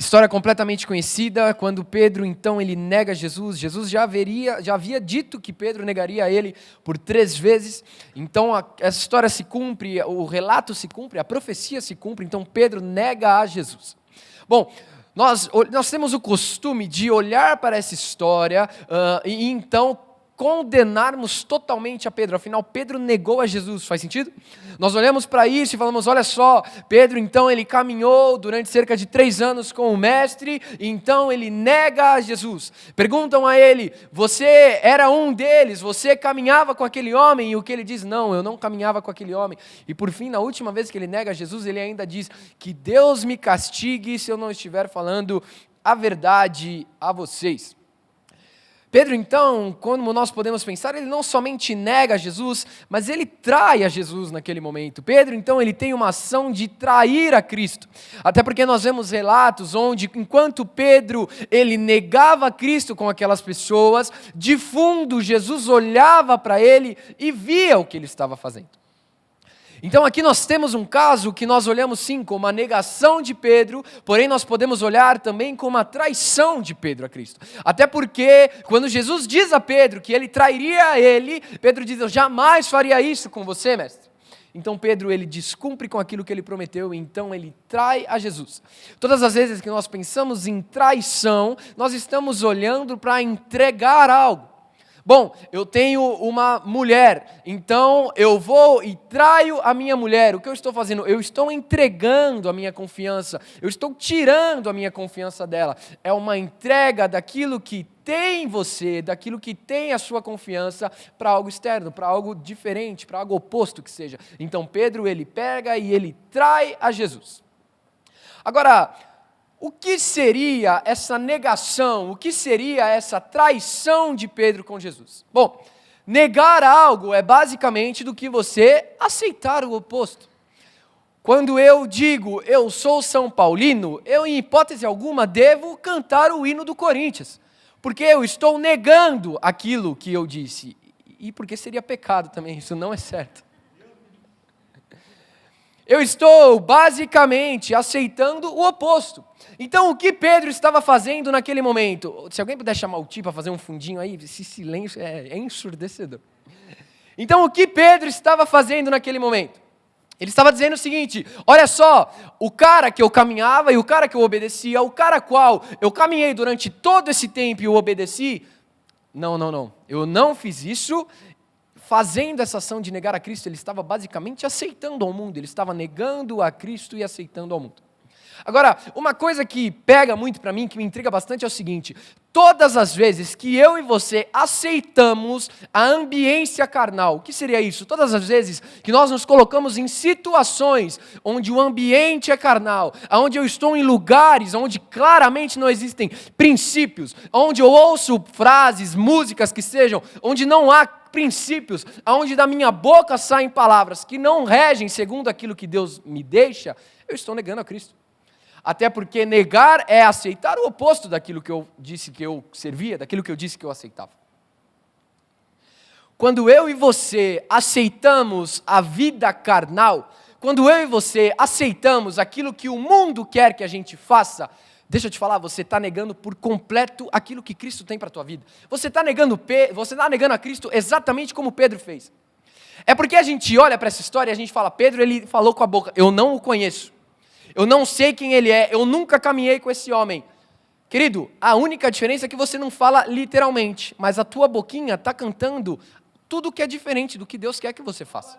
História completamente conhecida, quando Pedro então ele nega Jesus. Jesus já havia dito que Pedro negaria ele por 3 vezes. Então essa história se cumpre, o relato se cumpre, a profecia se cumpre. Então Pedro nega a Jesus. Bom, nós temos o costume de olhar para essa história e então condenarmos totalmente a Pedro. Afinal, Pedro negou a Jesus. Faz sentido? Nós olhamos para isso e falamos, olha só, Pedro então ele caminhou durante cerca de 3 anos com o mestre, e então ele nega a Jesus. Perguntam a ele, você era um deles, você caminhava com aquele homem? E o que ele diz? Não, eu não caminhava com aquele homem. E por fim, na última vez que ele nega a Jesus, ele ainda diz, que Deus me castigue se eu não estiver falando a verdade a vocês. Pedro, então, como nós podemos pensar, ele não somente nega Jesus, mas ele trai a Jesus naquele momento. Pedro, então, ele tem uma ação de trair a Cristo. Até porque nós vemos relatos onde, enquanto Pedro, ele negava a Cristo com aquelas pessoas, de fundo, Jesus olhava para ele e via o que ele estava fazendo. Então aqui nós temos um caso que nós olhamos sim como a negação de Pedro, porém nós podemos olhar também como a traição de Pedro a Cristo. Até porque quando Jesus diz a Pedro que ele trairia ele, Pedro diz, eu jamais faria isso com você, mestre. Então Pedro ele descumpre com aquilo que ele prometeu, e então ele trai a Jesus. Todas as vezes que nós pensamos em traição, nós estamos olhando para entregar algo. Bom, eu tenho uma mulher, então eu vou e traio a minha mulher. O que eu estou fazendo? Eu estou entregando a minha confiança, eu estou tirando a minha confiança dela. É uma entrega daquilo que tem você, daquilo que tem a sua confiança para algo externo, para algo diferente, para algo oposto que seja. Então Pedro, ele pega e ele trai a Jesus. Agora, o que seria essa negação? O que seria essa traição de Pedro com Jesus? Bom, negar algo é basicamente do que você aceitar o oposto. Quando eu digo, eu sou São Paulino, eu em hipótese alguma devo cantar o hino do Corinthians, porque eu estou negando aquilo que eu disse, e porque seria pecado também, isso não é certo. Eu estou basicamente aceitando o oposto. Então, o que Pedro estava fazendo naquele momento? Se alguém puder chamar o Ti para fazer um fundinho aí, esse silêncio é ensurdecedor. Então, o que Pedro estava fazendo naquele momento? Ele estava dizendo o seguinte, olha só, o cara que eu caminhava e o cara que eu obedecia, o cara qual eu caminhei durante todo esse tempo e eu obedeci, não, eu não fiz isso. Fazendo essa ação de negar a Cristo, ele estava basicamente aceitando ao mundo, ele estava negando a Cristo e aceitando ao mundo. Agora, uma coisa que pega muito para mim, que me intriga bastante é o seguinte, todas as vezes que eu e você aceitamos a ambiência carnal, o que seria isso? Todas as vezes que nós nos colocamos em situações onde o ambiente é carnal, onde eu estou em lugares onde claramente não existem princípios, onde eu ouço frases, músicas que sejam, onde não há princípios, onde da minha boca saem palavras que não regem segundo aquilo que Deus me deixa, eu estou negando a Cristo. Até porque negar é aceitar o oposto daquilo que eu disse que eu servia, daquilo que eu disse que eu aceitava. Quando eu e você aceitamos a vida carnal, quando eu e você aceitamos aquilo que o mundo quer que a gente faça, deixa eu te falar, você está negando por completo aquilo que Cristo tem para a tua vida. Você está negando a Cristo exatamente como Pedro fez. É porque a gente olha para essa história e a gente fala, Pedro ele falou com a boca, eu não o conheço. Eu não sei quem ele é, eu nunca caminhei com esse homem. Querido, a única diferença é que você não fala literalmente, mas a tua boquinha está cantando tudo que é diferente do que Deus quer que você faça.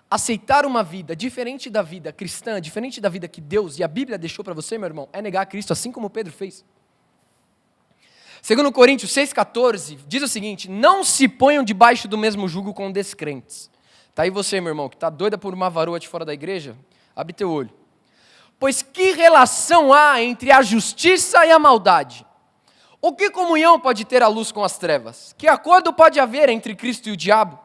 Aceitar uma vida diferente da vida cristã, diferente da vida que Deus e a Bíblia deixou para você, meu irmão, é negar a Cristo, assim como Pedro fez. Segundo Coríntios 6,14, diz o seguinte, não se ponham debaixo do mesmo jugo com descrentes. Tá aí você, meu irmão, que está doida por uma varoa de fora da igreja, abre teu olho. Pois que relação há entre a justiça e a maldade? Ou que comunhão pode ter a luz com as trevas? Que acordo pode haver entre Cristo e o diabo?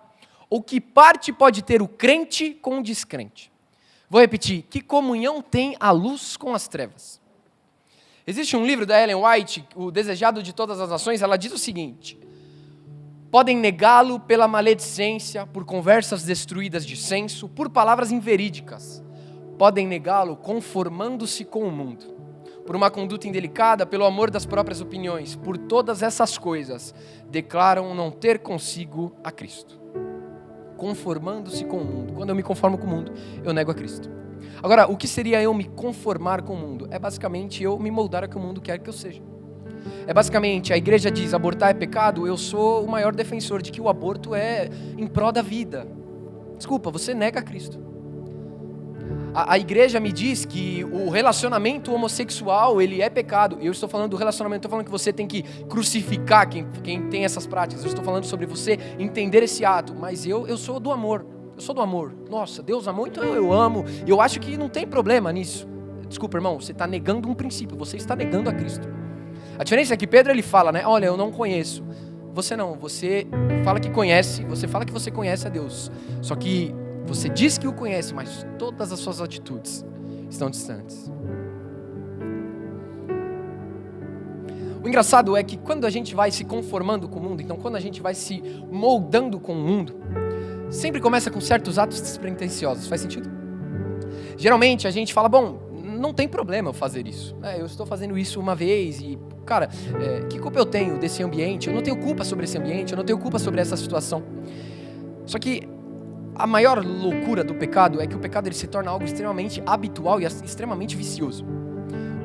Ou que parte pode ter o crente com o descrente? Vou repetir, que comunhão tem a luz com as trevas? Existe um livro da Ellen White, O Desejado de Todas as Nações, ela diz o seguinte, podem negá-lo pela maledicência, por conversas destruídas de senso, por palavras inverídicas. Podem negá-lo conformando-se com o mundo, por uma conduta indelicada, pelo amor das próprias opiniões, por todas essas coisas, declaram não ter consigo a Cristo, conformando-se com o mundo. Quando eu me conformo com o mundo, eu nego a Cristo. Agora, o que seria eu me conformar com o mundo? É basicamente eu me moldar ao que o mundo quer que eu seja. É basicamente, a igreja diz, abortar é pecado, eu sou o maior defensor de que o aborto é em prol da vida. Desculpa, você nega a Cristo. A igreja me diz que o relacionamento homossexual, ele é pecado. Eu estou falando do relacionamento, estou falando que você tem que crucificar quem tem essas práticas. Eu estou falando sobre você entender esse ato, mas eu sou do amor. Eu sou do amor. Nossa, Deus amou, então eu amo. E eu acho que não tem problema nisso. Desculpa, irmão, você está negando um princípio, você está negando a Cristo. A diferença é que Pedro, ele fala, né? Olha, eu não conheço. Você não, você fala que conhece, você fala que você conhece a Deus. Só que você diz que o conhece, mas todas as suas atitudes estão distantes. O engraçado é que quando a gente vai se conformando com o mundo, então quando a gente vai se moldando com o mundo, sempre começa com certos atos despretensiosos. Faz sentido? Geralmente a gente fala, bom, não tem problema eu fazer isso. Eu estou fazendo isso uma vez e, cara, que culpa eu tenho desse ambiente? Eu não tenho culpa sobre esse ambiente, eu não tenho culpa sobre essa situação. Só que a maior loucura do pecado é que o pecado ele se torna algo extremamente habitual e extremamente vicioso.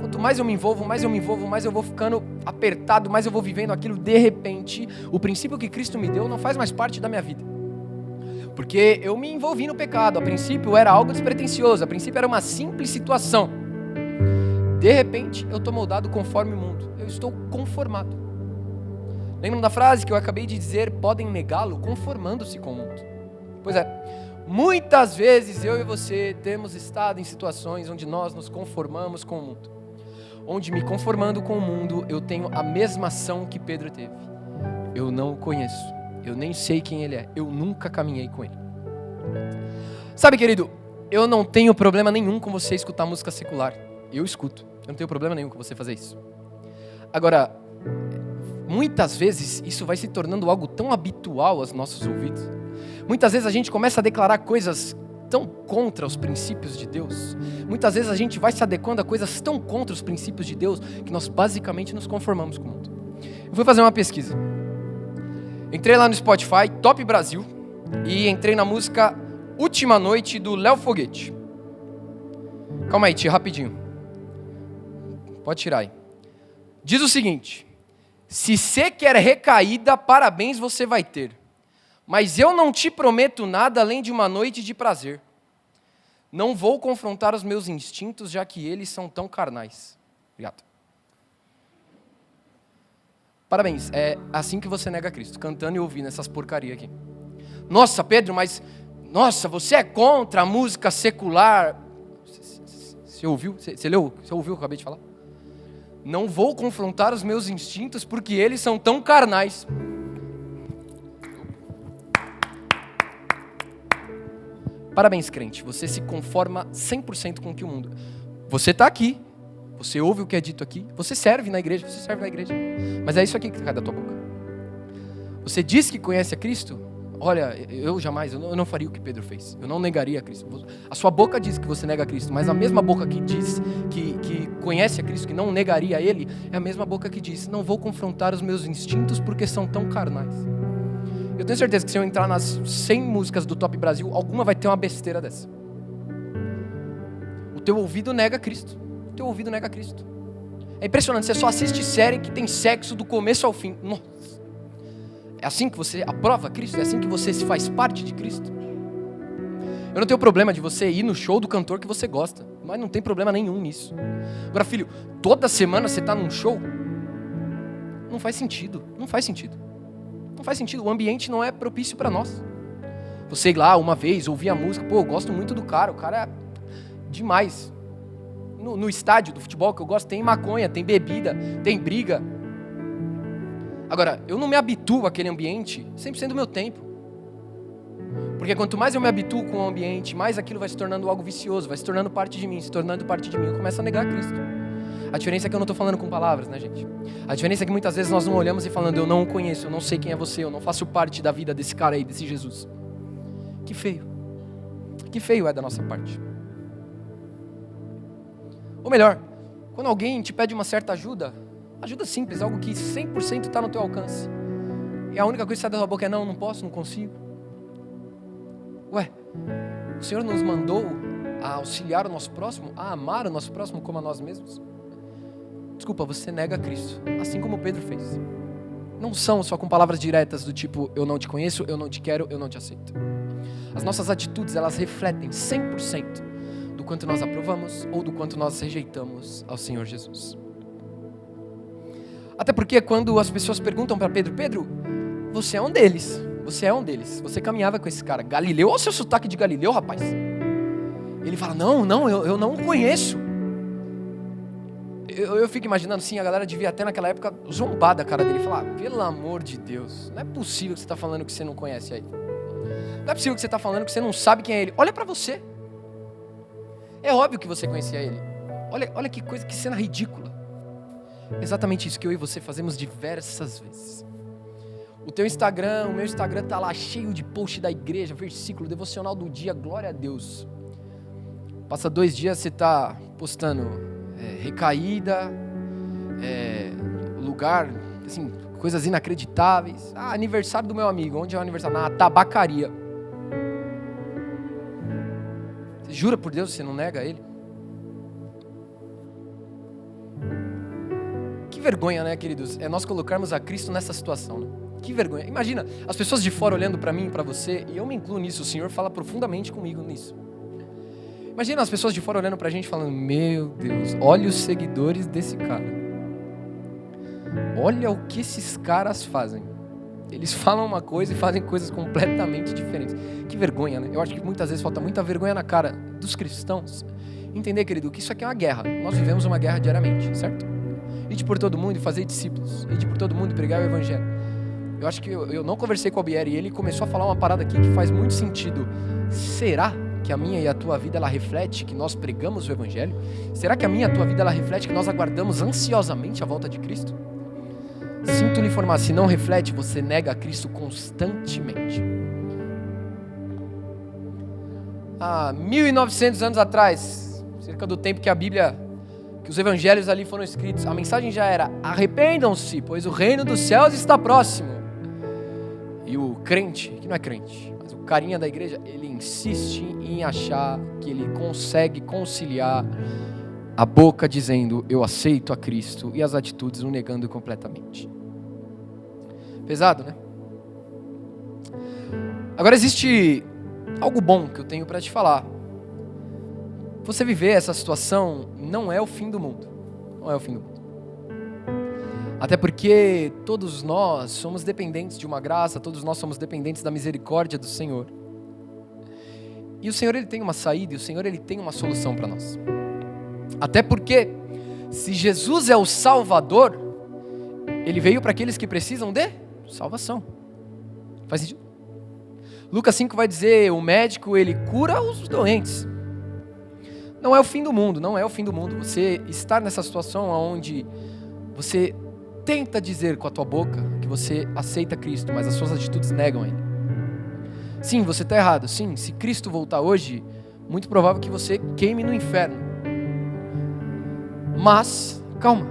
Quanto mais eu me envolvo, mais eu vou ficando apertado, mais eu vou vivendo aquilo. De repente, o princípio que Cristo me deu não faz mais parte da minha vida. Porque eu me envolvi no pecado. A princípio era algo despretensioso, a princípio era uma simples situação. De repente, eu estou moldado conforme o mundo. Eu estou conformado. Lembram da frase que eu acabei de dizer? Podem negá-lo conformando-se com o mundo. Pois é, muitas vezes eu e você temos estado em situações onde nós nos conformamos com o mundo. Onde me conformando com o mundo, eu tenho a mesma ação que Pedro teve. Eu não o conheço, eu nem sei quem ele é, eu nunca caminhei com ele. Sabe, querido, eu não tenho problema nenhum com você escutar música secular. Eu escuto, eu não tenho problema nenhum com você fazer isso. Agora, muitas vezes isso vai se tornando algo tão habitual aos nossos ouvidos. Muitas vezes a gente começa a declarar coisas tão contra os princípios de Deus. Muitas vezes a gente vai se adequando a coisas tão contra os princípios de Deus que nós basicamente nos conformamos com o mundo. Eu fui fazer uma pesquisa. Entrei lá no Spotify, Top Brasil, e entrei na música Última Noite do Léo Foguete. Calma aí, tia, rapidinho. Pode tirar aí. Diz o seguinte: se você quer recaída, parabéns você vai ter. Mas eu não te prometo nada além de uma noite de prazer. Não vou confrontar os meus instintos, já que eles são tão carnais. Obrigado. Parabéns, é assim que você nega Cristo, cantando e ouvindo essas porcarias aqui. Nossa, Pedro, mas... Nossa, você é contra a música secular. Você ouviu? Você leu? Você ouviu o que eu acabei de falar? Não vou confrontar os meus instintos porque eles são tão carnais. Parabéns, crente, você se conforma 100% com o que o mundo... Você está aqui, você ouve o que é dito aqui, você serve na igreja, mas é isso aqui que cai da tua boca. Você diz que conhece a Cristo? Olha, eu não faria o que Pedro fez, eu não negaria a Cristo. A sua boca diz que você nega a Cristo, mas a mesma boca que diz que conhece a Cristo, que não negaria a Ele, é a mesma boca que diz, não vou confrontar os meus instintos porque são tão carnais. Eu tenho certeza que se eu entrar nas 100 músicas do Top Brasil, alguma vai ter uma besteira dessa. O teu ouvido nega Cristo. O teu ouvido nega Cristo. É impressionante, você só assiste série que tem sexo do começo ao fim. Nossa. É assim que você aprova Cristo? É assim que você se faz parte de Cristo? Eu não tenho problema de você ir no show do cantor que você gosta, mas não tem problema nenhum nisso. Agora, filho, toda semana você está num show? Não faz sentido. Não faz sentido. O ambiente não é propício para nós. Você ir lá uma vez, ouvir a música, eu gosto muito do cara, o cara é demais. No estádio do futebol que eu gosto tem maconha, tem bebida, tem briga. Agora, eu não me habituo àquele ambiente 100% do meu tempo. Porque quanto mais eu me habituo com o ambiente, mais aquilo vai se tornando algo vicioso, vai se tornando parte de mim, eu começo a negar Cristo. A diferença é que eu não estou falando com palavras, né, gente? A diferença é que muitas vezes nós não olhamos e falando, eu não o conheço, eu não sei quem é você, eu não faço parte da vida desse cara aí, desse Jesus. Que feio. Que feio é da nossa parte. Ou melhor, Quando alguém te pede uma certa ajuda, ajuda simples, algo que 100% está no teu alcance, e a única coisa que sai da tua boca é não posso, não consigo. Ué, o Senhor nos mandou a auxiliar o nosso próximo, a amar o nosso próximo como a nós mesmos? Desculpa, você nega Cristo, assim como Pedro fez. Não são só com palavras diretas do tipo, eu não te conheço, eu não te quero, eu não te aceito. As nossas atitudes, elas refletem 100% do quanto nós aprovamos ou do quanto nós rejeitamos ao Senhor Jesus. Até porque quando as pessoas perguntam para Pedro, Pedro, você é um deles, você caminhava com esse cara, Galileu, olha o seu sotaque de Galileu, rapaz. Ele fala, não, eu não o conheço. Eu fico imaginando, sim, a galera devia até naquela época zombar da cara dele e falar, pelo amor de Deus, não é possível que você está falando que você não conhece aí. Não é possível que você está falando que você não sabe quem é ele. Olha para você. É óbvio que você conhecia ele. Olha que coisa, que cena ridícula. Exatamente isso que eu e você fazemos diversas vezes. O teu Instagram, o meu Instagram tá lá cheio de post da igreja, versículo, devocional do dia, glória a Deus. Passa 2 dias você tá postando recaída, lugar, assim, coisas inacreditáveis. Aniversário do meu amigo, onde é o aniversário? Na tabacaria. Você jura por Deus que você não nega ele? Que vergonha, né, queridos? É nós colocarmos a Cristo nessa situação, né? Que vergonha. Imagina, as pessoas de fora olhando para mim e para você, e eu me incluo nisso, o Senhor fala profundamente comigo nisso. Imagina as pessoas de fora olhando pra gente falando, meu Deus, olha os seguidores desse cara. Olha o que esses caras fazem. Eles falam uma coisa e fazem coisas completamente diferentes. Que vergonha, né? Eu acho que muitas vezes falta muita vergonha na cara dos cristãos. Entender, querido, que isso aqui é uma guerra. Nós vivemos uma guerra diariamente, certo? Ide por todo mundo e fazer discípulos. Ide por todo mundo e pregar o evangelho. Eu acho que eu não conversei com o Albieri e ele começou a falar uma parada aqui que faz muito sentido. Será que a minha e a tua vida ela reflete que nós pregamos o evangelho? Será que a minha e a tua vida ela reflete que nós aguardamos ansiosamente a volta de Cristo? Sinto lhe informar, se não reflete, você nega a Cristo constantemente. Há 1900 anos atrás, cerca do tempo que a Bíblia, que os evangelhos ali foram escritos, a mensagem já era, arrependam-se, pois o reino dos céus está próximo. E o crente, que não é crente, mas o carinha da igreja, ele insiste em achar que ele consegue conciliar a boca dizendo, eu aceito a Cristo, e as atitudes o negando completamente. Pesado, né? Agora existe algo bom que eu tenho para te falar. Você viver essa situação não é o fim do mundo. Não é o fim do mundo. Até porque todos nós somos dependentes de uma graça, todos nós somos dependentes da misericórdia do Senhor. E o Senhor ele tem uma saída, e o Senhor ele tem uma solução para nós. Até porque, se Jesus é o Salvador, Ele veio para aqueles que precisam de salvação. Faz sentido? Lucas 5 vai dizer, o médico ele cura os doentes. Não é o fim do mundo, não é o fim do mundo. Você estar nessa situação onde você tenta dizer com a tua boca que você aceita Cristo, mas as suas atitudes negam Ele. Sim, você está errado. Sim, se Cristo voltar hoje, muito provável que você queime no inferno. Mas, calma,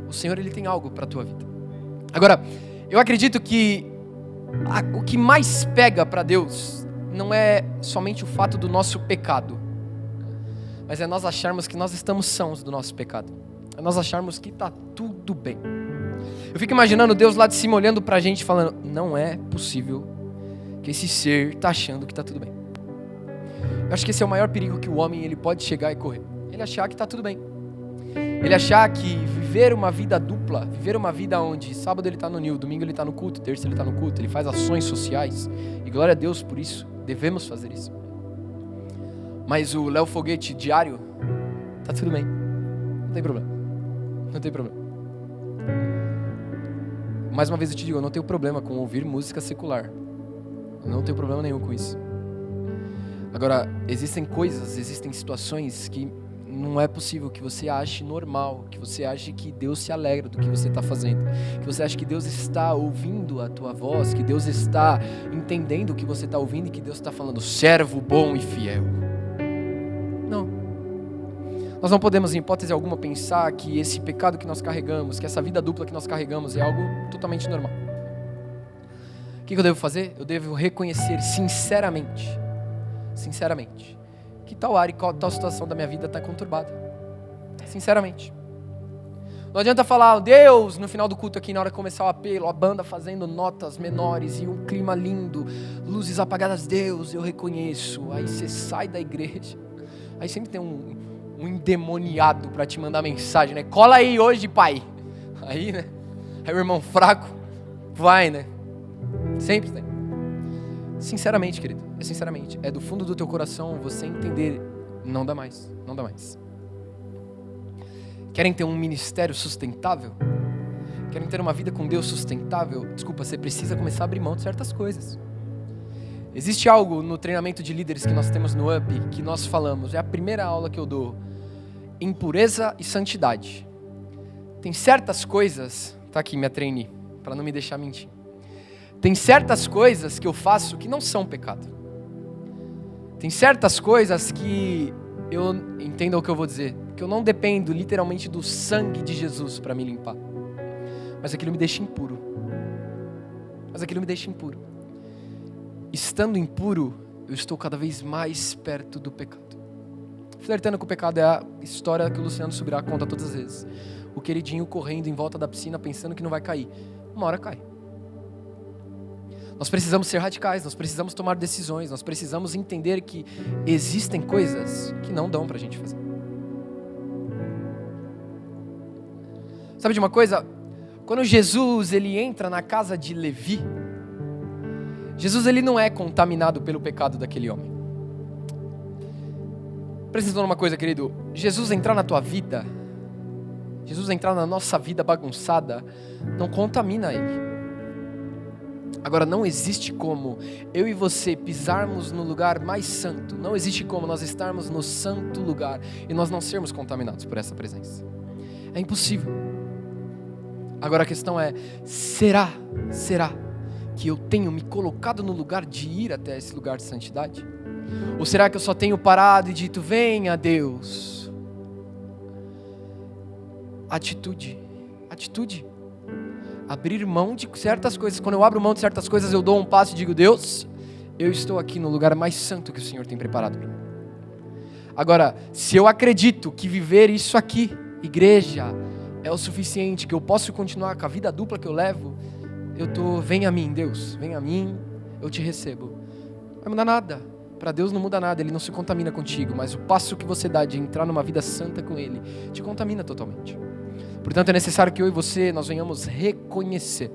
o Senhor ele tem algo para a tua vida. Agora, eu acredito que o que mais pega para Deus não é somente o fato do nosso pecado, mas é nós acharmos que nós estamos sãos do nosso pecado. É nós acharmos que está tudo bem. Eu fico imaginando Deus lá de cima olhando para a gente falando, não é possível que esse ser está achando que está tudo bem. Eu acho que esse é o maior perigo que o homem ele pode chegar e correr. Ele achar que está tudo bem. Ele achar que viver uma vida dupla, viver uma vida onde sábado ele está no Nil, domingo ele está no culto, terça ele está no culto, ele faz ações sociais, e glória a Deus por isso, devemos fazer isso. Mas o Léo Foguete diário, tá tudo bem, não tem problema, não tem problema. Mais uma vez eu te digo, eu não tenho problema com ouvir música secular, eu não tenho problema nenhum com isso. Agora, existem coisas, existem situações que não é possível que você ache normal, que você ache que Deus se alegra do que você está fazendo, que você ache que Deus está ouvindo a tua voz, que Deus está entendendo o que você está ouvindo e que Deus está falando, servo bom e fiel. Não. Nós não podemos, em hipótese alguma, pensar que esse pecado que nós carregamos, que essa vida dupla que nós carregamos é algo totalmente normal. O que eu devo fazer? Eu devo reconhecer sinceramente, que tal área e tal situação da minha vida está conturbada. Sinceramente. Não adianta falar, Deus, no final do culto aqui, na hora de começar o apelo, a banda fazendo notas menores e um clima lindo, luzes apagadas, Deus, eu reconheço. Aí você sai da igreja, aí sempre tem um endemoniado para te mandar mensagem, né? Cola aí hoje, pai. Aí, né? Aí o irmão fraco, vai, né? Sempre tem. Sinceramente, querido, sinceramente, é do fundo do teu coração você entender, não dá mais. Querem ter um ministério sustentável? Querem ter uma vida com Deus sustentável? Desculpa, você precisa começar a abrir mão de certas coisas. Existe algo no treinamento de líderes que nós temos no UP, que nós falamos, é a primeira aula que eu dou, impureza e santidade. Tem certas coisas, tá aqui minha trainee, para não me deixar mentir. Tem certas coisas que eu faço que não são pecado. Tem certas coisas que eu entendo o que eu vou dizer, que eu não dependo literalmente do sangue de Jesus para me limpar. Mas aquilo me deixa impuro. Estando impuro, eu estou cada vez mais perto do pecado. Flertando com o pecado é a história que o Luciano Subirá conta todas as vezes. O queridinho correndo em volta da piscina pensando que não vai cair. Uma hora cai. Nós precisamos ser radicais, nós precisamos tomar decisões, nós precisamos entender que existem coisas que não dão pra gente fazer. Sabe de uma coisa? Quando Jesus ele entra na casa de Levi, Jesus ele não é contaminado pelo pecado daquele homem. Presta atenção numa coisa, querido. Jesus entrar na tua vida, Jesus entrar na nossa vida bagunçada, não contamina ele. Agora, não existe como eu e você pisarmos no lugar mais santo, não existe como nós estarmos no santo lugar e nós não sermos contaminados por essa presença. É impossível. Agora a questão é, será que eu tenho me colocado no lugar de ir até esse lugar de santidade? Ou será que eu só tenho parado e dito, venha Deus? Atitude. Abrir mão de certas coisas. Quando eu abro mão de certas coisas, eu dou um passo e digo, Deus, eu estou aqui no lugar mais santo que o Senhor tem preparado para mim. Agora, se eu acredito que viver isso aqui, igreja, é o suficiente, que eu posso continuar com a vida dupla que eu levo, vem a mim, Deus, vem a mim, eu te recebo. Não vai mudar nada. Para Deus não muda nada, Ele não se contamina contigo, mas o passo que você dá de entrar numa vida santa com Ele, te contamina totalmente. Portanto, é necessário que eu e você, nós venhamos reconhecer.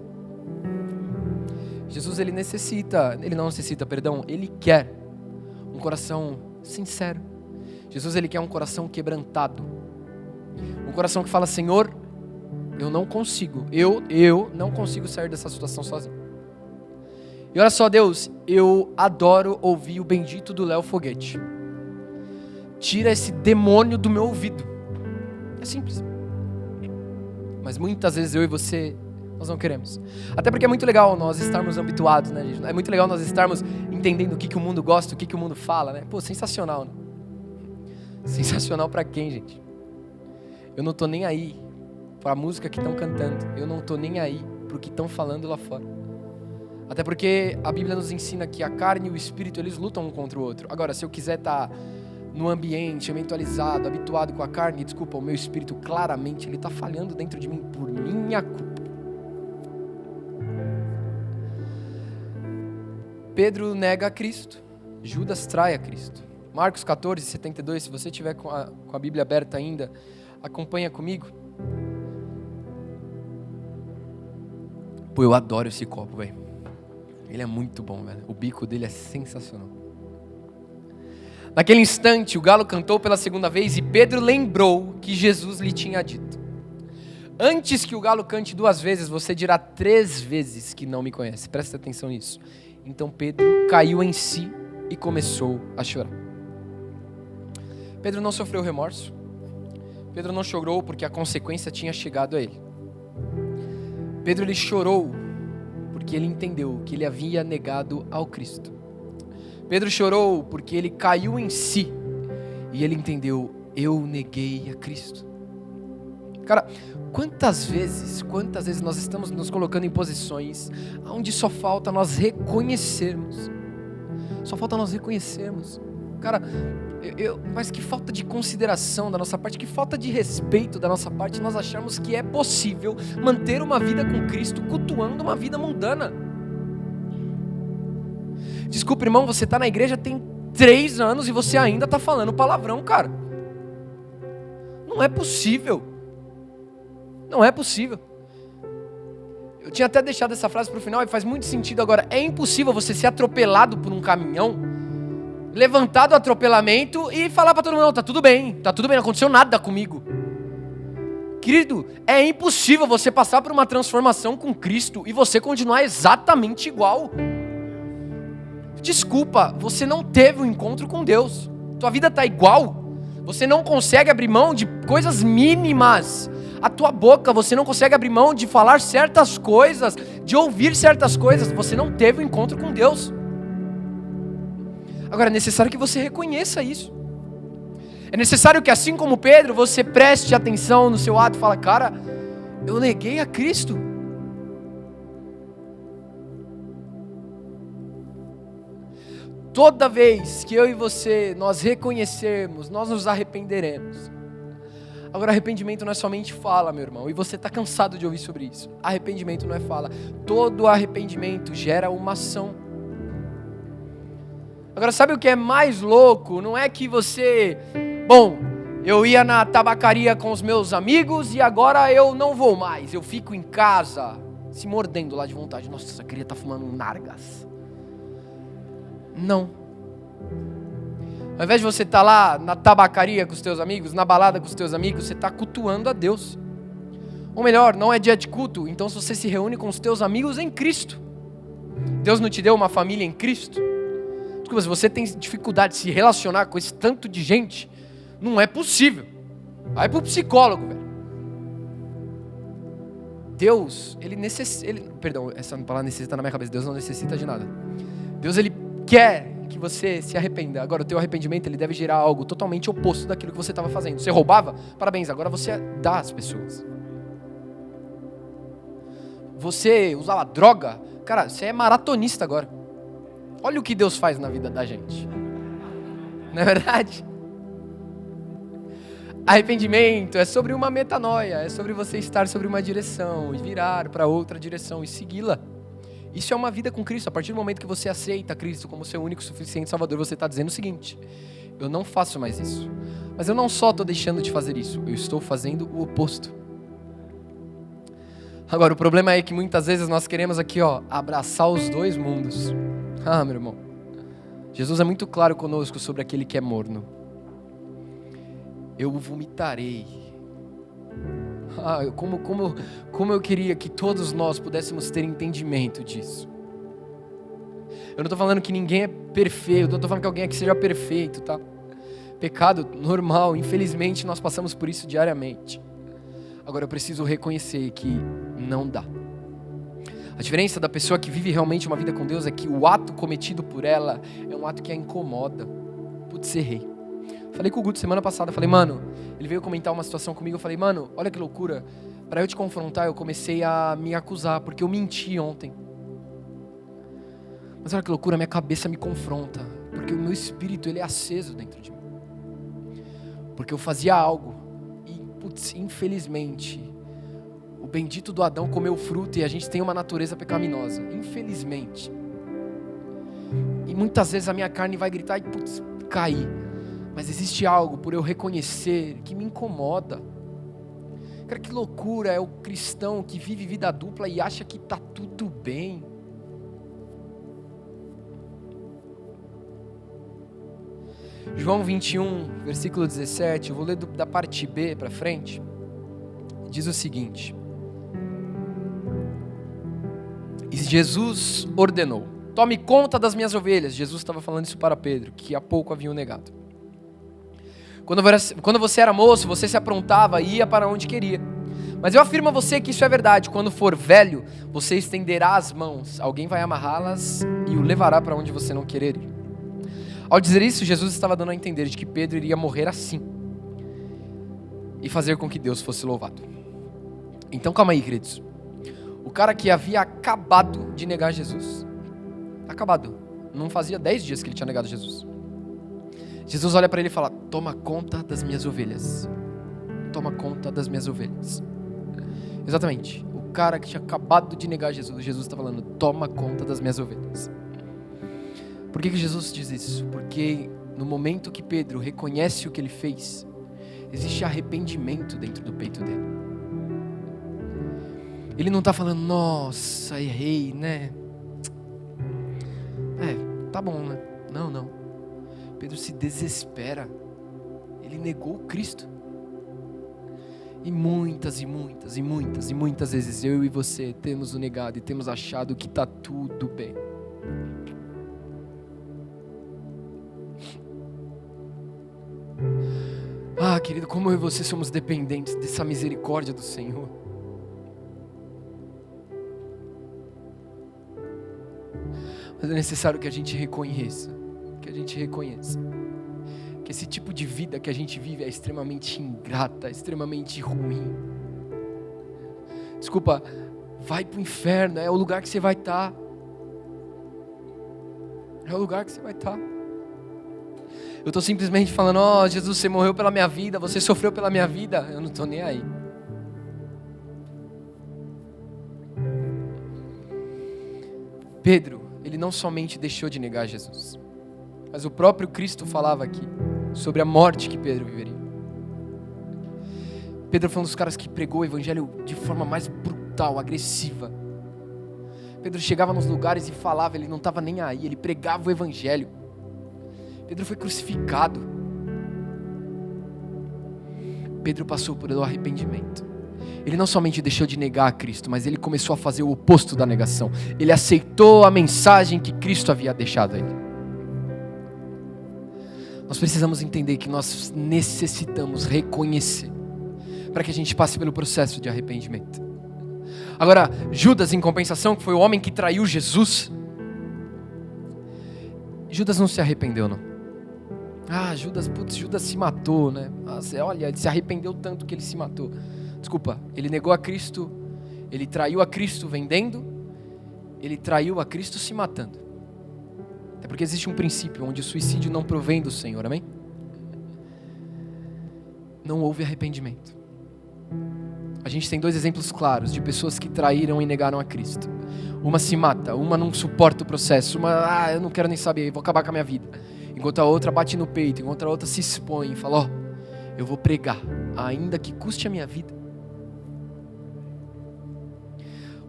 Jesus, Ele quer um coração sincero. Jesus, Ele quer um coração quebrantado. Um coração que fala, Senhor, eu não consigo sair dessa situação sozinho. E olha só, Deus, eu adoro ouvir o bendito do Léo Foguete. Tira esse demônio do meu ouvido. É simples. Mas muitas vezes eu e você, nós não queremos. Até porque é muito legal nós estarmos habituados, né, gente? É muito legal nós estarmos entendendo o que o mundo gosta, o que o mundo fala, né? Pô, sensacional, né? Sensacional pra quem, gente? Eu não tô nem aí pra música que estão cantando. Eu não tô nem aí pro que estão falando lá fora. Até porque a Bíblia nos ensina que a carne e o espírito, eles lutam um contra o outro. Agora, se eu quiser estar no ambiente, mentalizado, habituado com a carne, desculpa, o meu espírito claramente, ele está falhando dentro de mim por minha culpa. Pedro nega a Cristo, Judas trai a Cristo. Marcos 14, 72, se você tiver com a Bíblia aberta ainda, acompanha comigo. Pô, eu adoro esse copo, velho. Ele é muito bom, velho. O bico dele é sensacional. Naquele instante, o galo cantou pela segunda vez e Pedro lembrou que Jesus lhe tinha dito: antes que o galo cante 2 vezes, você dirá 3 vezes que não me conhece. Presta atenção nisso. Então Pedro caiu em si e começou a chorar. Pedro não sofreu remorso. Pedro não chorou porque a consequência tinha chegado a ele. Pedro ele chorou porque ele entendeu que ele havia negado ao Cristo. Pedro chorou porque ele caiu em si e ele entendeu, eu neguei a Cristo. Cara, quantas vezes nós estamos nos colocando em posições onde só falta nós reconhecermos. Cara, mas que falta de consideração da nossa parte, que falta de respeito da nossa parte, nós achamos que é possível manter uma vida com Cristo cultuando uma vida mundana. Desculpa, irmão, você está na igreja tem 3 anos e você ainda está falando palavrão, cara. Não é possível. Eu tinha até deixado essa frase para o final e faz muito sentido agora. É impossível você ser atropelado por um caminhão, levantar do atropelamento e falar para todo mundo, não, tá tudo bem, não aconteceu nada comigo. Querido, é impossível você passar por uma transformação com Cristo e você continuar exatamente igual. Desculpa, você não teve um encontro com Deus. Tua vida está igual. Você não consegue abrir mão de coisas mínimas. A tua boca, você não consegue abrir mão de falar certas coisas, de ouvir certas coisas. Você não teve um encontro com Deus. Agora, é necessário que você reconheça isso. É necessário que, assim como Pedro, você preste atenção no seu ato e fala, cara, eu neguei a Cristo. Toda vez que eu e você, nós reconhecermos, nós nos arrependeremos. Agora, arrependimento não é somente fala, meu irmão, e você está cansado de ouvir sobre isso. Arrependimento não é fala. Todo arrependimento gera uma ação. Agora, sabe o que é mais louco? Não é que você... Bom, eu ia na tabacaria com os meus amigos e agora eu não vou mais. Eu fico em casa, se mordendo lá de vontade. Nossa, eu queria estar fumando um nargas. Não. Ao invés de você estar lá na tabacaria com os teus amigos, na balada com os teus amigos, você está cultuando a Deus. Ou melhor, não é dia de culto, então se você se reúne com os teus amigos em Cristo. Deus não te deu uma família em Cristo? Desculpa, se você tem dificuldade de se relacionar com esse tanto de gente, não é possível. Vai pro psicólogo, velho. Deus, perdão, essa palavra necessita na minha cabeça. Deus não necessita de nada. Deus, Ele quer que você se arrependa. Agora, o teu arrependimento, ele deve gerar algo totalmente oposto daquilo que você estava fazendo. Você roubava? Parabéns, agora você dá às pessoas. Você usava droga? Cara, você é maratonista agora. Olha o que Deus faz na vida da gente. Não é verdade? Arrependimento é sobre uma metanoia, é sobre você estar sobre uma direção e virar para outra direção e segui-la. Isso é uma vida com Cristo. A partir do momento que você aceita Cristo como seu único e suficiente Salvador, você está dizendo o seguinte: eu não faço mais isso. Mas eu não só estou deixando de fazer isso, eu estou fazendo o oposto. Agora, o problema é que muitas vezes nós queremos aqui, abraçar os dois mundos. Ah, meu irmão, Jesus é muito claro conosco sobre aquele que é morno. Eu o vomitarei. Como eu queria que todos nós pudéssemos ter entendimento disso. Eu não estou falando que ninguém é perfeito, eu não estou falando que alguém aqui seja perfeito, tá? Pecado normal, infelizmente nós passamos por isso diariamente. Agora eu preciso reconhecer que não dá. A diferença da pessoa que vive realmente uma vida com Deus é que o ato cometido por ela é um ato que a incomoda. Putz, errei. Falei com o Guto semana passada, falei, mano, ele veio comentar uma situação comigo, eu falei, mano, olha que loucura, para eu te confrontar eu comecei a me acusar, porque eu menti ontem. Mas olha que loucura, minha cabeça me confronta, porque o meu espírito, ele é aceso dentro de mim. Porque eu fazia algo, e putz, infelizmente, o bendito do Adão comeu fruto e a gente tem uma natureza pecaminosa, infelizmente. E muitas vezes a minha carne vai gritar e putz, cair. Mas existe algo por eu reconhecer que me incomoda. Cara, que loucura é o cristão que vive vida dupla e acha que está tudo bem. João 21, versículo 17, eu vou ler da parte B para frente. Diz o seguinte: e Jesus ordenou, tome conta das minhas ovelhas. Jesus estava falando isso para Pedro, que há pouco haviam negado. Quando você era moço, você se aprontava e ia para onde queria. Mas eu afirmo a você que isso é verdade. Quando for velho, você estenderá as mãos, alguém vai amarrá-las e o levará para onde você não querer ir. Ao dizer isso, Jesus estava dando a entender de que Pedro iria morrer assim. e fazer com que Deus fosse louvado. Então calma aí, queridos. O cara que havia acabado de negar Jesus, acabado, não fazia 10 dias que ele tinha negado Jesus. Jesus olha para ele e fala: toma conta das minhas ovelhas. Toma conta das minhas ovelhas. Exatamente. O cara que tinha acabado de negar Jesus, Jesus está falando: toma conta das minhas ovelhas. Por que Jesus diz isso? Porque no momento que Pedro reconhece o que ele fez, existe arrependimento dentro do peito dele. Ele não está falando: nossa, errei, né? Tá bom, né? Não. Pedro se desespera. Ele negou Cristo. E muitas vezes eu e você temos o negado e temos achado que está tudo bem. Querido, como eu e você somos dependentes dessa misericórdia do Senhor. Mas é necessário que a gente reconheça, que esse tipo de vida que a gente vive é extremamente ingrata, extremamente ruim. Desculpa, vai pro inferno, é o lugar que você vai estar. Eu estou simplesmente falando: Jesus, você morreu pela minha vida, você sofreu pela minha vida. Eu não estou nem aí. Pedro, ele não somente deixou de negar Jesus, mas o próprio Cristo falava aqui sobre a morte que Pedro viveria. Pedro foi um dos caras que pregou o evangelho de forma mais brutal, agressiva. Pedro chegava nos lugares e falava, ele não estava nem aí, ele pregava o evangelho. Pedro foi crucificado. Pedro passou por o arrependimento. Ele não somente deixou de negar a Cristo, mas ele começou a fazer o oposto da negação. Ele aceitou a mensagem que Cristo havia deixado a ele. Nós precisamos entender que nós necessitamos reconhecer para que a gente passe pelo processo de arrependimento. Agora, Judas, em compensação, que foi o homem que traiu Jesus, Judas não se arrependeu, não. Judas se matou, né? Olha, ele se arrependeu tanto que ele se matou. Desculpa, ele negou a Cristo, ele traiu a Cristo vendendo, ele traiu a Cristo se matando. É porque existe um princípio onde o suicídio não provém do Senhor, amém? Não houve arrependimento. A gente tem 2 exemplos claros de pessoas que traíram e negaram a Cristo. Uma se mata, uma não suporta o processo, uma, eu não quero nem saber, vou acabar com a minha vida. Enquanto a outra bate no peito, enquanto a outra se expõe e fala: eu vou pregar, ainda que custe a minha vida.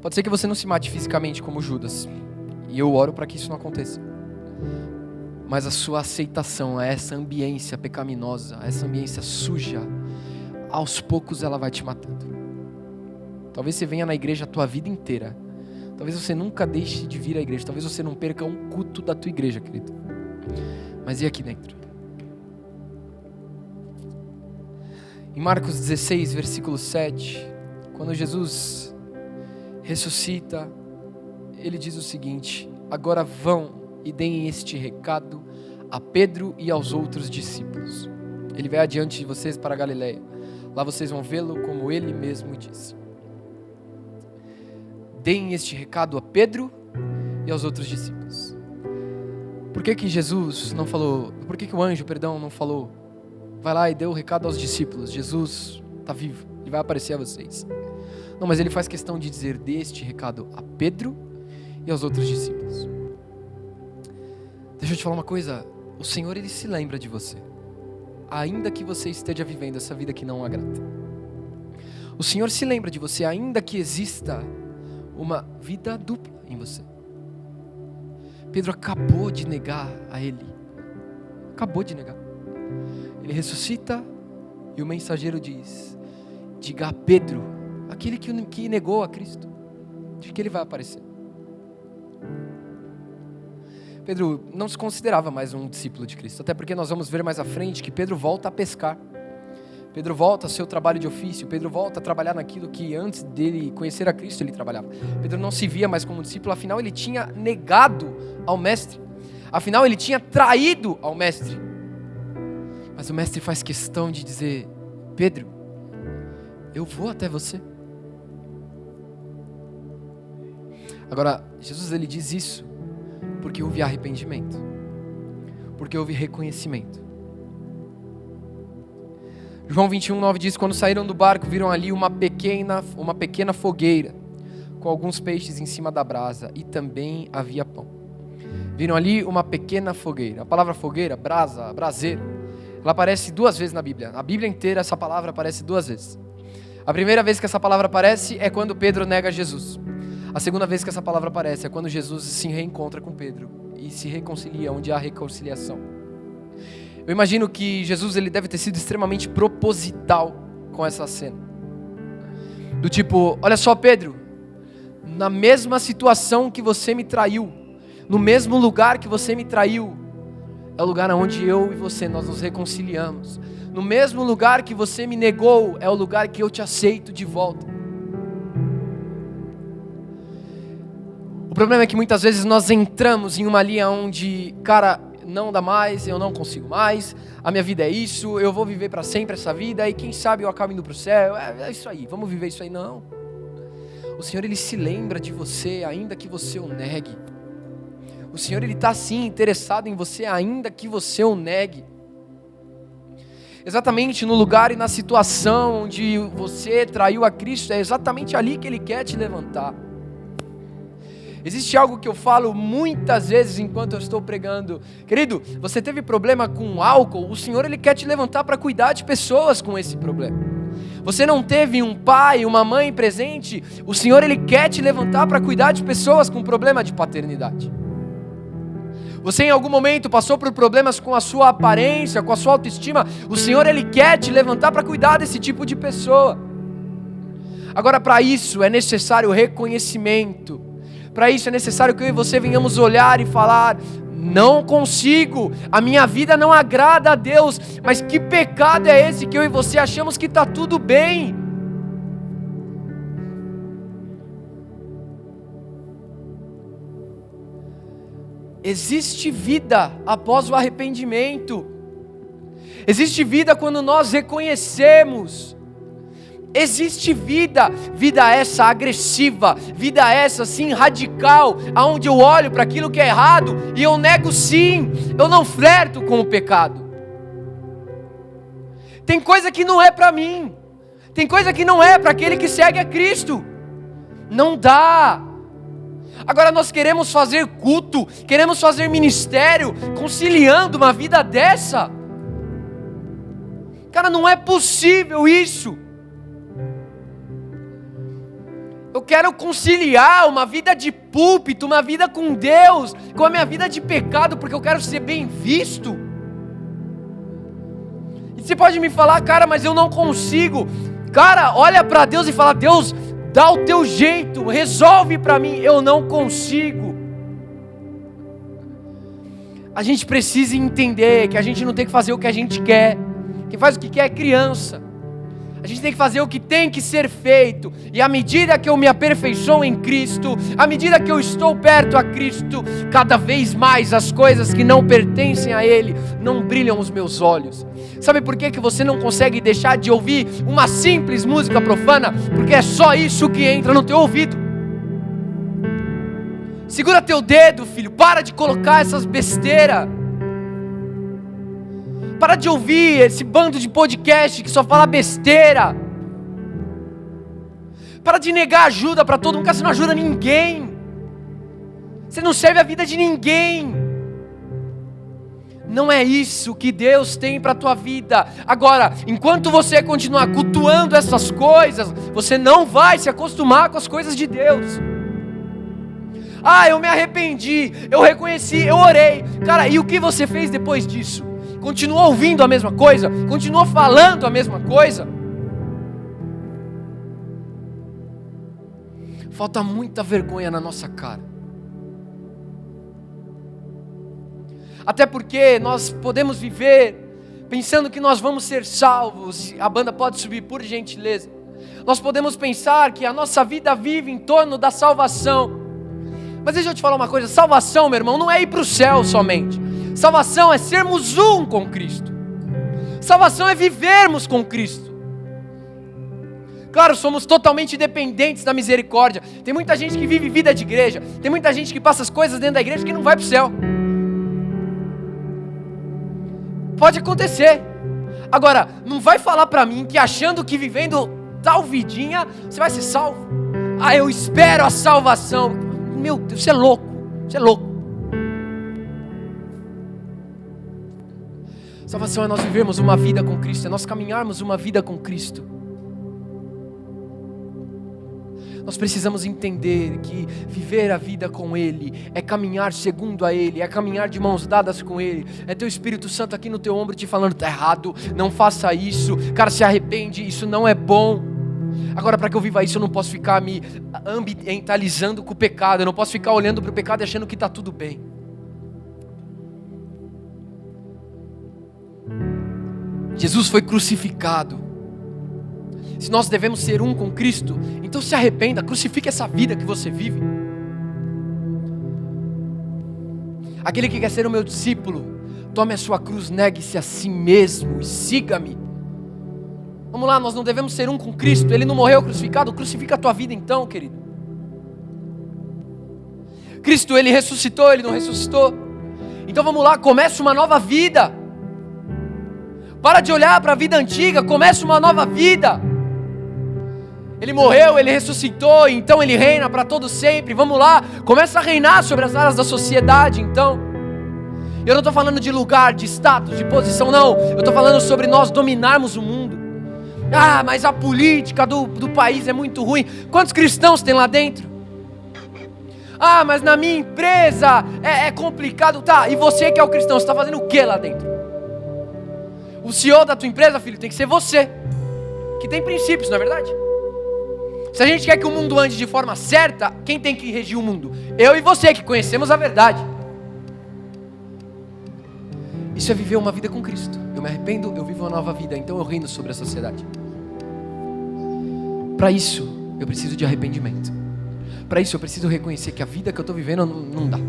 Pode ser que você não se mate fisicamente como Judas, e eu oro para que isso não aconteça. Mas a sua aceitação a essa ambiência pecaminosa, a essa ambiência suja, aos poucos ela vai te matando. Talvez você venha na igreja a tua vida inteira. Talvez você nunca deixe de vir à igreja. Talvez você não perca um culto da tua igreja, querido. Mas e aqui dentro? Em Marcos 16, versículo 7, quando Jesus ressuscita, ele diz o seguinte: agora vão e deem este recado a Pedro e aos outros discípulos. Ele vai adiante de vocês para a Galileia. Lá vocês vão vê-lo como ele mesmo disse. Deem este recado a Pedro e aos outros discípulos. Por que Jesus não falou, por que o anjo, não falou: vai lá e dê o recado aos discípulos, Jesus está vivo, ele vai aparecer a vocês. Não, mas ele faz questão de dizer: dê este recado a Pedro e aos outros discípulos. Deixa eu te falar uma coisa, o Senhor, ele se lembra de você, ainda que você esteja vivendo essa vida que não o agrada. O Senhor se lembra de você, ainda que exista uma vida dupla em você. Pedro acabou de negar a ele. Acabou de negar. Ele ressuscita e o mensageiro diz: diga a Pedro, aquele que negou a Cristo, de que ele vai aparecer. Pedro não se considerava mais um discípulo de Cristo, até porque nós vamos ver mais à frente que Pedro volta a pescar. Pedro volta ao seu trabalho de ofício, Pedro volta a trabalhar naquilo que antes dele conhecer a Cristo ele trabalhava. Pedro não se via mais como discípulo, afinal ele tinha negado ao mestre, afinal ele tinha traído ao mestre. Mas o mestre faz questão de dizer: Pedro, eu vou até você. Agora, Jesus ele diz isso porque houve arrependimento, porque houve reconhecimento. João 21:9 diz: quando saíram do barco, viram ali uma pequena fogueira, com alguns peixes em cima da brasa, e também havia pão. Viram ali uma pequena fogueira. A palavra fogueira, brasa, braseiro, ela aparece 2 vezes na Bíblia. Na Bíblia inteira essa palavra aparece 2 vezes. A primeira vez que essa palavra aparece é quando Pedro nega Jesus. A segunda vez que essa palavra aparece é quando Jesus se reencontra com Pedro e se reconcilia, onde há reconciliação. Eu imagino que Jesus ele deve ter sido extremamente proposital com essa cena. Do tipo, olha só, Pedro, na mesma situação que você me traiu, no mesmo lugar que você me traiu, é o lugar onde eu e você, nós nos reconciliamos. No mesmo lugar que você me negou, é o lugar que eu te aceito de volta. O problema é que muitas vezes nós entramos em uma linha onde, cara, não dá mais, eu não consigo mais, a minha vida é isso, eu vou viver para sempre essa vida, e quem sabe eu acabo indo para o céu, é isso aí, vamos viver isso aí. Não. O Senhor ele se lembra de você, ainda que você o negue. O Senhor ele está sim interessado em você, ainda que você o negue. Exatamente no lugar e na situação onde você traiu a Cristo, é exatamente ali que Ele quer te levantar. Existe algo que eu falo muitas vezes enquanto eu estou pregando. Querido, você teve problema com álcool, o Senhor ele quer te levantar para cuidar de pessoas com esse problema. Você não teve um pai, uma mãe presente, o Senhor ele quer te levantar para cuidar de pessoas com problema de paternidade. Você em algum momento passou por problemas com a sua aparência, com a sua autoestima, o Senhor ele quer te levantar para cuidar desse tipo de pessoa. Agora, para isso é necessário reconhecimento. Para isso é necessário que eu e você venhamos olhar e falar: não consigo, a minha vida não agrada a Deus, mas que pecado é esse que eu e você achamos que está tudo bem? Existe vida após o arrependimento, existe vida quando nós reconhecemos. Existe vida essa agressiva, vida essa assim radical, aonde eu olho para aquilo que é errado e eu nego sim, eu não flerto com o pecado. Tem coisa que não é para mim, tem coisa que não é para aquele que segue a Cristo, não dá. Agora nós queremos fazer culto, queremos fazer ministério, conciliando uma vida dessa. Cara, não é possível isso. Eu quero conciliar uma vida de púlpito, uma vida com Deus, com a minha vida de pecado, porque eu quero ser bem visto. E você pode me falar: cara, mas eu não consigo. Cara, olha para Deus e fala: Deus, dá o teu jeito, resolve para mim, eu não consigo. A gente precisa entender que a gente não tem que fazer o que a gente quer. Quem faz o que quer é criança. A gente tem que fazer o que tem que ser feito. E à medida que eu me aperfeiçoo em Cristo, à medida que eu estou perto a Cristo, cada vez mais as coisas que não pertencem a Ele não brilham os meus olhos. Sabe por que você não consegue deixar de ouvir uma simples música profana? Porque é só isso que entra no teu ouvido. Segura teu dedo, filho, para de colocar essas besteiras. Para de ouvir esse bando de podcast que só fala besteira. Para de negar ajuda para todo mundo, porque você não ajuda ninguém. Você não serve a vida de ninguém. Não é isso que Deus tem para a tua vida. Agora, enquanto você continuar cultuando essas coisas, você não vai se acostumar com as coisas de Deus. Ah, eu me arrependi, eu reconheci, eu orei. Cara, e o que você fez depois disso? Continua ouvindo a mesma coisa? Continua falando a mesma coisa? Falta muita vergonha na nossa cara. Até porque nós podemos viver pensando que nós vamos ser salvos. A banda pode subir, por gentileza. Nós podemos pensar que a nossa vida vive em torno da salvação. Mas deixa eu te falar uma coisa: salvação, meu irmão, não é ir para o céu somente. Salvação é sermos um com Cristo. Salvação é vivermos com Cristo. Claro, somos totalmente dependentes da misericórdia. Tem muita gente que vive vida de igreja. Tem muita gente que passa as coisas dentro da igreja que não vai para o céu. Pode acontecer. Agora, não vai falar para mim que achando que vivendo tal vidinha, você vai ser salvo. Ah, eu espero a salvação. Meu Deus, você é louco. Você é louco. Salvação é nós vivermos uma vida com Cristo, é nós caminharmos uma vida com Cristo. Nós precisamos entender que viver a vida com Ele é caminhar segundo a Ele, é caminhar de mãos dadas com Ele, é ter o Espírito Santo aqui no teu ombro te falando, tá errado, não faça isso, cara, se arrepende, isso não é bom. Agora, para que eu viva isso, eu não posso ficar me ambientalizando com o pecado, eu não posso ficar olhando para o pecado e achando que está tudo bem. Jesus foi crucificado. Se nós devemos ser um com Cristo, então se arrependa, crucifique essa vida que você vive. Aquele que quer ser o meu discípulo, tome a sua cruz, negue-se a si mesmo e siga-me. Vamos lá, nós não devemos ser um com Cristo. Ele não morreu crucificado, crucifica a tua vida então, querido. Cristo, Ele ressuscitou, Ele não ressuscitou. Então vamos lá, comece uma nova vida. Para de olhar para a vida antiga, comece uma nova vida. Ele morreu, Ele ressuscitou, então Ele reina para todo sempre. Vamos lá, começa a reinar sobre as áreas da sociedade, então. Eu não estou falando de lugar, de status, de posição, não. Eu estou falando sobre nós dominarmos o mundo. Ah, mas a política do país é muito ruim. Quantos cristãos tem lá dentro? Ah, mas na minha empresa é complicado. Tá, e você que é o cristão, você está fazendo o que lá dentro? O CEO da tua empresa, filho, tem que ser você, que tem princípios, não é verdade? Se a gente quer que o mundo ande de forma certa, quem tem que regir o mundo? Eu e você, que conhecemos a verdade. Isso é viver uma vida com Cristo. Eu me arrependo, eu vivo uma nova vida, então eu reino sobre a sociedade. Para isso, eu preciso de arrependimento. Para isso, eu preciso reconhecer que a vida que eu estou vivendo não dá.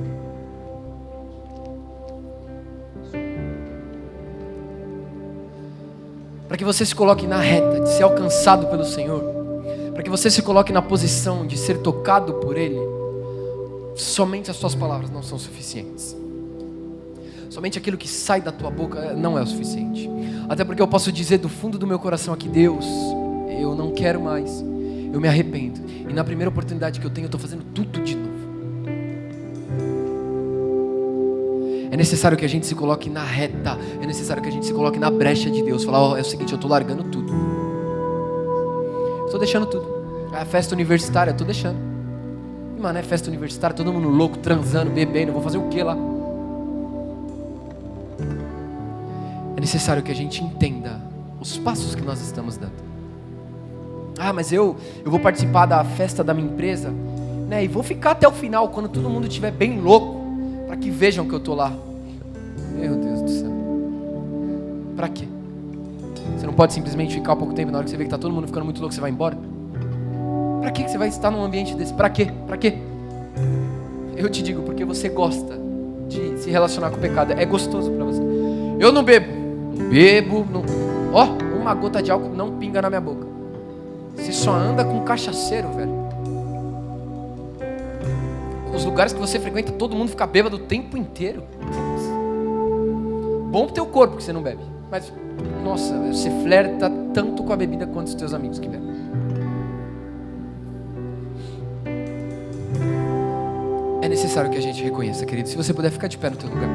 Para que você se coloque na reta de ser alcançado pelo Senhor, para que você se coloque na posição de ser tocado por Ele, somente as suas palavras não são suficientes. Somente aquilo que sai da tua boca não é o suficiente. Até porque eu posso dizer do fundo do meu coração aqui, Deus, eu não quero mais, eu me arrependo. E na primeira oportunidade que eu tenho, eu estou fazendo tudo de novo. É necessário que a gente se coloque na reta, é necessário que a gente se coloque na brecha de Deus. Falar, é o seguinte, eu estou largando tudo. Estou deixando tudo. A festa universitária, estou deixando. E, mano, é festa universitária, todo mundo louco, transando, bebendo, vou fazer o que lá? É necessário que a gente entenda os passos que nós estamos dando. Ah, mas eu vou participar da festa da minha empresa, né? E vou ficar até o final, quando todo mundo estiver bem louco, para que vejam que eu estou lá. Meu Deus do céu. Para quê? Você não pode simplesmente ficar um pouco tempo, na hora que você vê que está todo mundo ficando muito louco, você vai embora? Para que você vai estar num ambiente desse? Para quê? Para quê? Eu te digo, porque você gosta de se relacionar com o pecado. É gostoso para você. Eu não bebo. Não bebo. Uma gota de álcool não pinga na minha boca. Você só anda com cachaceiro, velho. Os lugares que você frequenta, todo mundo fica bêbado o tempo inteiro. Bom pro teu corpo que você não bebe. Mas, nossa, você flerta tanto com a bebida quanto os teus amigos que bebem. É necessário que a gente reconheça, querido. Se você puder ficar de pé no teu lugar.